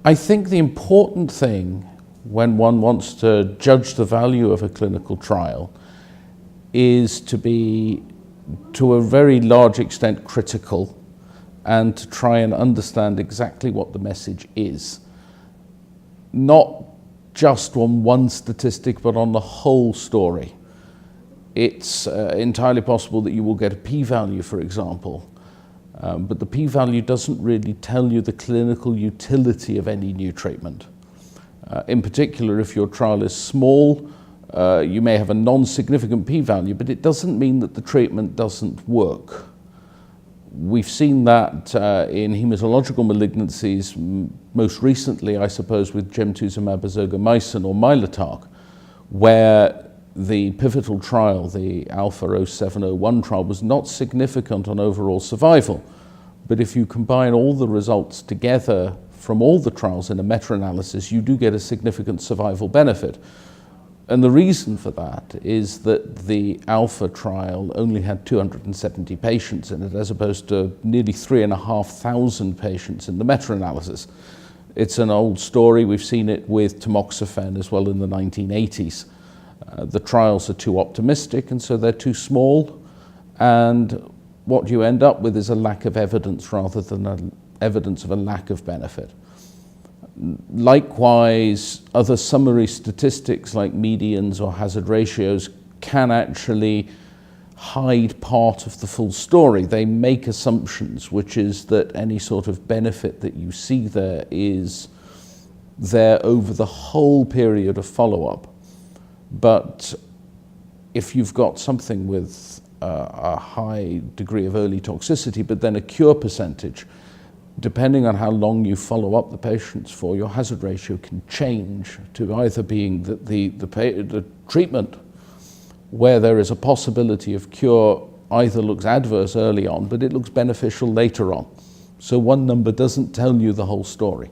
I think the important thing when one wants to judge the value of a clinical trial is to be, to a very large extent, critical and to try and understand exactly what the message is. Not just on one statistic, but on the whole story. It's entirely possible that you will get a p-value, for example, but the p-value doesn't really tell you the clinical utility of any new treatment. In particular, if your trial is small, you may have a non-significant p-value, but it doesn't mean that the treatment doesn't work. We've seen that in hematological malignancies, most recently, I suppose, with gemtuzumab ozogamicin or Mylotarg, where the pivotal trial, the Alpha 0701 trial, was not significant on overall survival. But if you combine all the results together from all the trials in a meta-analysis, you do get a significant survival benefit. And the reason for that is that the Alpha trial only had 270 patients in it, as opposed to nearly 3,500 patients in the meta-analysis. It's an old story. We've seen it with tamoxifen as well in the 1980s. The trials are too optimistic, and so they're too small. And what you end up with is a lack of evidence rather than evidence of a lack of benefit. Likewise, other summary statistics like medians or hazard ratios can actually hide part of the full story. They make assumptions, which is that any sort of benefit that you see there is there over the whole period of follow-up. But if you've got something with a high degree of early toxicity, but then a cure percentage, depending on how long you follow up the patients for, your hazard ratio can change to either being that the treatment where there is a possibility of cure either looks adverse early on, but it looks beneficial later on. So one number doesn't tell you the whole story.